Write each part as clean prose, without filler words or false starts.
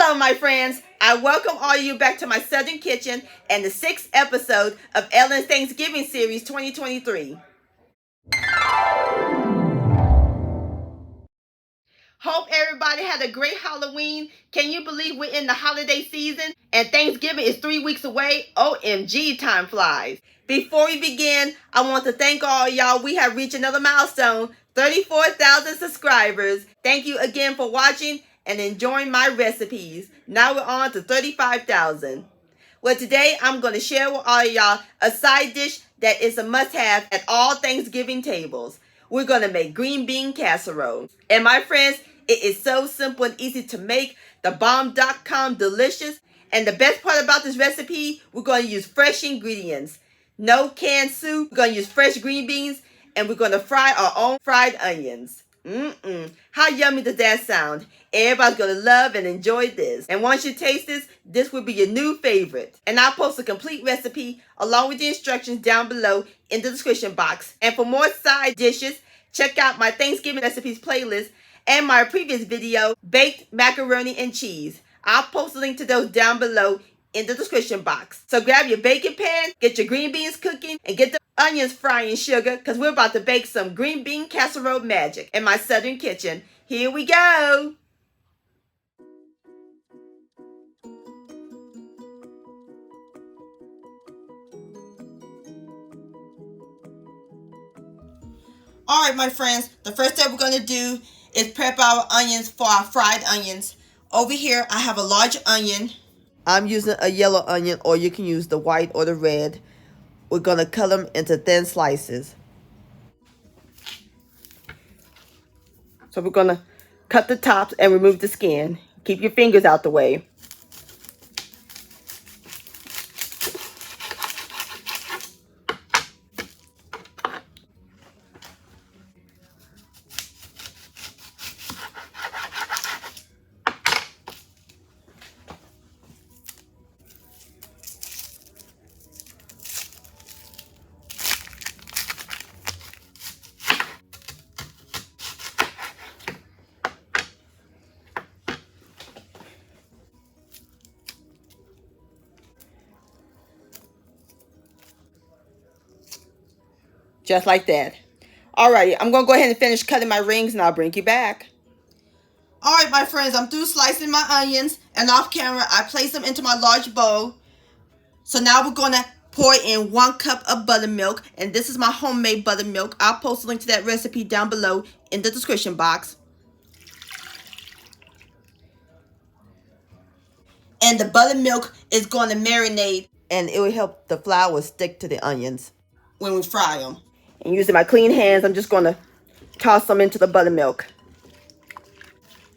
Hello, my friends. I welcome all of you back to my Southern Kitchen and the 6th episode of Ellen's Thanksgiving Series 2023. Hope everybody had a great Halloween. Can you believe we're in the holiday season and Thanksgiving is 3 weeks away? OMG, time flies. Before we begin, I want to thank all y'all. We have reached another milestone, 34,000 subscribers. Thank you again for watching and enjoying my recipes. Now we're on to 35,000. Well, today I'm going to share with all of y'all a side dish that is a must-have at all Thanksgiving tables. We're going to make green bean casserole. And my friends, it is so simple and easy to make. The bomb.com delicious. And the best part about this recipe, we're going to use fresh ingredients. No canned soup. We're going to use fresh green beans. And we're going to fry our own fried onions. How yummy does that sound? Everybody's going to love and enjoy this. And once you taste this, this will be your new favorite. And I'll post a complete recipe along with the instructions down below in the description box. And for more side dishes, check out my Thanksgiving recipes playlist and my previous video, Baked Macaroni and Cheese. I'll post a link to those down below in the description box. So grab your baking pan, get your green beans cooking, and get the onions frying sugar, because we're about to bake some green bean casserole magic in my Southern kitchen. Here we go. Alright, my friends, the first step we're going to do is prep our onions for our fried onions. Over here, I have a large onion. I'm using a yellow onion, or you can use the white or the red. We're going to cut them into thin slices. So we're going to cut the tops and remove the skin. Keep your fingers out the way. Just like that. Alrighty, I'm going to go ahead and finish cutting my rings and I'll bring you back. Alright, my friends, I'm through slicing my onions, and off camera, I place them into my large bowl. So now we're going to pour in 1 cup of buttermilk, and this is my homemade buttermilk. I'll post a link to that recipe down below in the description box. And the buttermilk is going to marinate, and it will help the flour stick to the onions when we fry them. And using my clean hands, I'm just going to toss them into the buttermilk.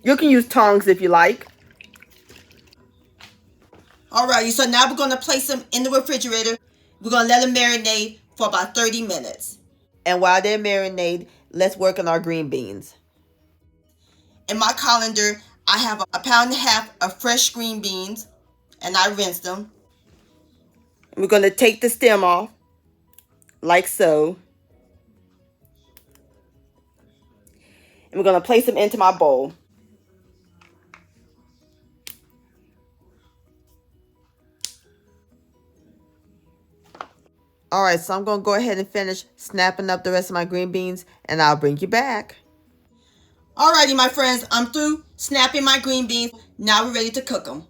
You can use tongs if you like. Alrighty, so now we're going to place them in the refrigerator. We're going to let them marinate for about 30 minutes. And while they're marinated, let's work on our green beans. In my colander, I have 1.5 pounds of fresh green beans, and I rinsed them. And we're going to take the stem off, like so. And we're going to place them into my bowl. Alright, so I'm going to go ahead and finish snapping up the rest of my green beans, and I'll bring you back. Alrighty, my friends, I'm through snapping my green beans. Now we're ready to cook them.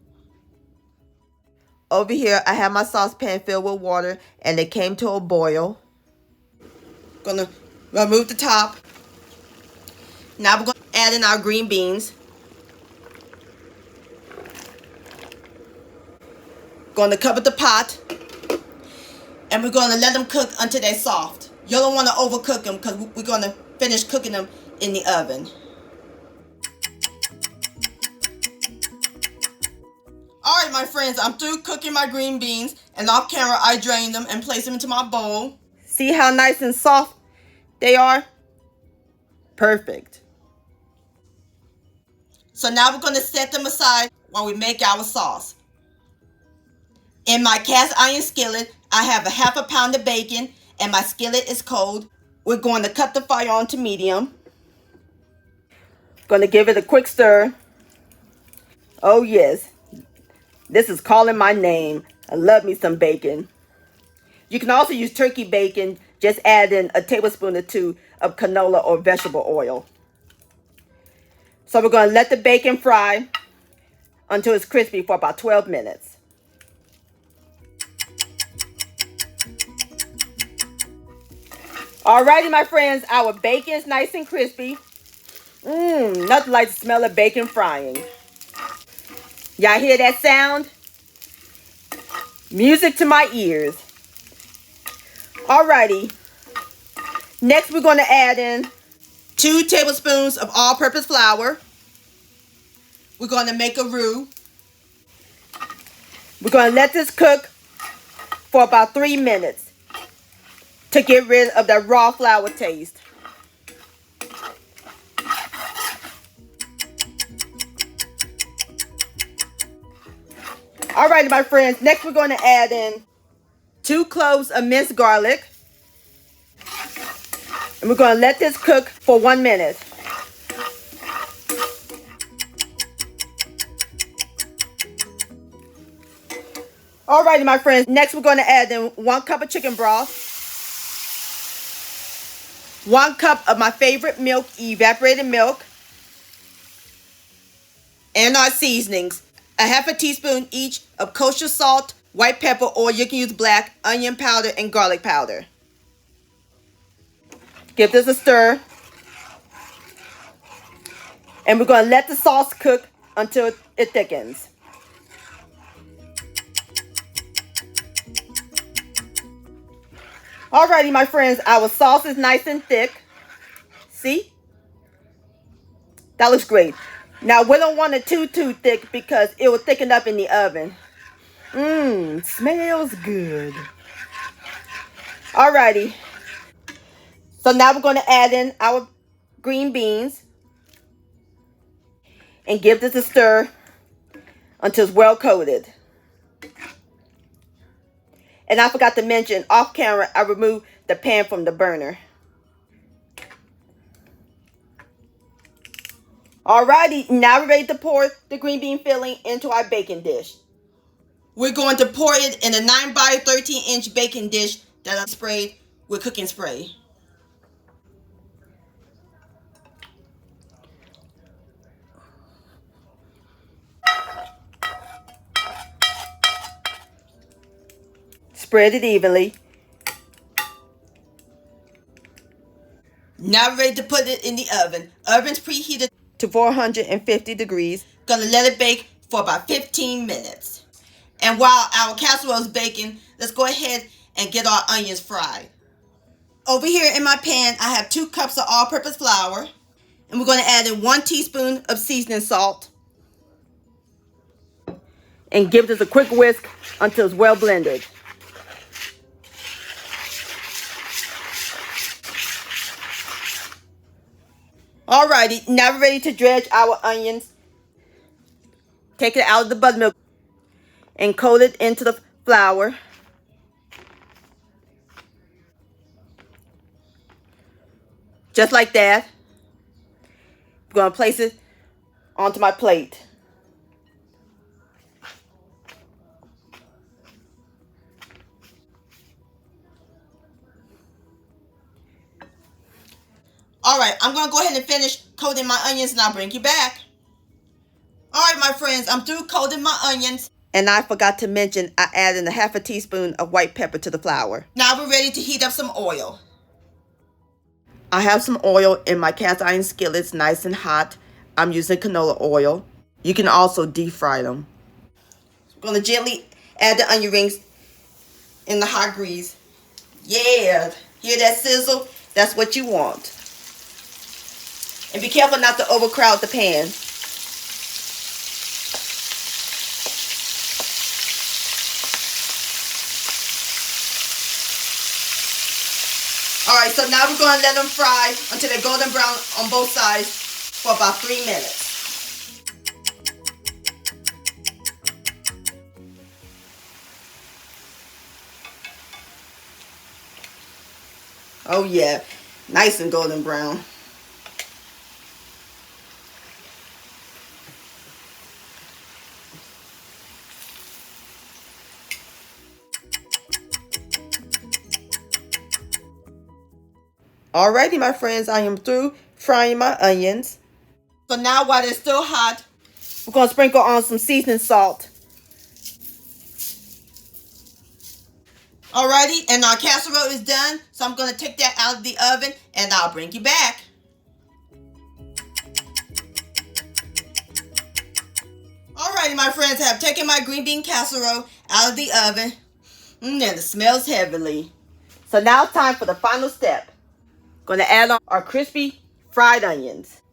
Over here, I have my saucepan filled with water, and it came to a boil. Gonna remove the top. Now we're going to add in our green beans. Going to cover the pot. And we're going to let them cook until they're soft. You don't want to overcook them, because we're going to finish cooking them in the oven. Alright, my friends, I'm through cooking my green beans. And off camera, I drained them and placed them into my bowl. See how nice and soft they are? Perfect. So now we're going to set them aside while we make our sauce. In my cast iron skillet, I have 1/2 pound of bacon, and my skillet is cold. We're going to cut the fire on to medium. Going to give it a quick stir. Oh yes, this is calling my name. I love me some bacon. You can also use turkey bacon. Just add in a tablespoon or two of canola or vegetable oil. So we're going to let the bacon fry until it's crispy for about 12 minutes. Alrighty, my friends, our bacon is nice and crispy. Nothing like the smell of bacon frying. Y'all hear that sound? Music to my ears. Alrighty. Next, we're going to add in 2 tablespoons of all-purpose flour. We're going to make a roux. We're going to let this cook for about 3 minutes to get rid of that raw flour taste. Alrighty, my friends. Next, we're going to add in 2 cloves of minced garlic. And we're going to let this cook for 1 minute. Alrighty, my friends. Next, we're going to add in 1 cup of chicken broth, 1 cup of my favorite milk, evaporated milk, and our seasonings. A half a teaspoon each of kosher salt, white pepper, or you can use black, onion powder, and garlic powder. Give this a stir. And we're going to let the sauce cook until it thickens. Alrighty, my friends, our sauce is nice and thick. See? That looks great. Now, we don't want it too thick because it will thicken up in the oven. Smells good. Alrighty. So now we're going to add in our green beans and give this a stir until it's well coated. And I forgot to mention, off camera, I removed the pan from the burner. Alrighty, now we're ready to pour the green bean filling into our baking dish. We're going to pour it in a 9 by 13 inch baking dish that I sprayed with cooking spray. Spread it evenly. Now we're ready to put it in the oven. Oven's preheated to 450 degrees. Gonna let it bake for about 15 minutes. And while our casserole is baking, let's go ahead and get our onions fried. Over here in my pan, I have 2 cups of all-purpose flour. And we're going to add in 1 teaspoon of seasoning salt. And give this a quick whisk until it's well blended. Alrighty, now we're ready to dredge our onions. Take it out of the buttermilk and coat it into the flour. Just like that. I'm going to place it onto my plate. Alright, I'm going to go ahead and finish coating my onions and I'll bring you back. Alright, my friends, I'm through coating my onions. And I forgot to mention, I added a half a teaspoon of white pepper to the flour. Now we're ready to heat up some oil. I have some oil in my cast iron skillet. It's nice and hot. I'm using canola oil. You can also deep fry them. I'm going to gently add the onion rings in the hot grease. Yeah, hear that sizzle? That's what you want. And be careful not to overcrowd the pan. Alright, so now we're going to let them fry until they're golden brown on both sides for about 3 minutes. Oh yeah, nice and golden brown. Alrighty, my friends, I am through frying my onions. So now while they're still hot, we're going to sprinkle on some seasoning salt. Alrighty, and our casserole is done. So I'm going to take that out of the oven and I'll bring you back. Alrighty, my friends, I have taken my green bean casserole out of the oven. And it smells heavily. So now it's time for the final step. Going to add on our crispy fried onions.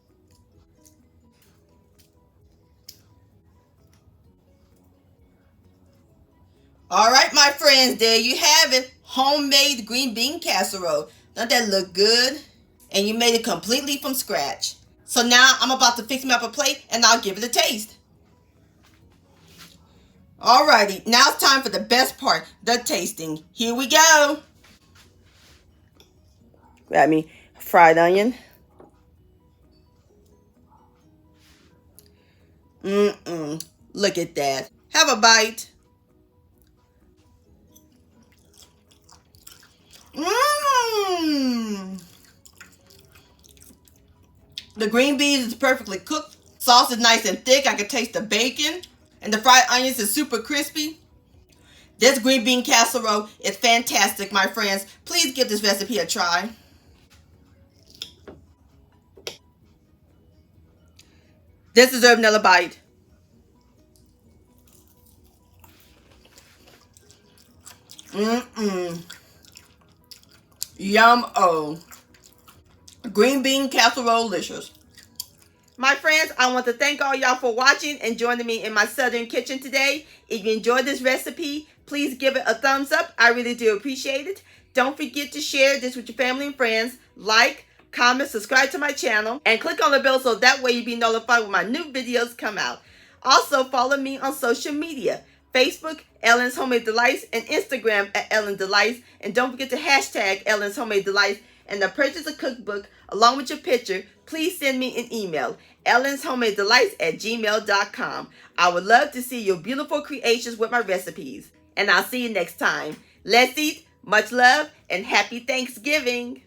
Alright, my friends, there you have it. Homemade green bean casserole. Doesn't that look good? And you made it completely from scratch. So now I'm about to fix me up a plate and I'll give it a taste. Alrighty, now it's time for the best part, the tasting. Here we go. Grab me a fried onion. Look at that. Have a bite. The green beans is perfectly cooked. Sauce is nice and thick. I can taste the bacon. And the fried onions is super crispy. This green bean casserole is fantastic, my friends. Please give this recipe a try. This deserves another bite. Yum-o. Green bean casserole-licious. My friends, I want to thank all y'all for watching and joining me in my southern kitchen today. If you enjoyed this recipe, please give it a thumbs up. I really do appreciate it. Don't forget to share this with your family and friends. Like, comment, subscribe to my channel, and click on the bell so that way you'll be notified when my new videos come out. Also, follow me on social media. Facebook, Ellen's Homemade Delights, and Instagram at Ellen Delights. And don't forget to hashtag Ellen's Homemade Delights. And to purchase a cookbook along with your picture, please send me an email, ellenshomemadedelights@gmail.com. I would love to see your beautiful creations with my recipes. And I'll see you next time. Let's eat, much love, and happy Thanksgiving.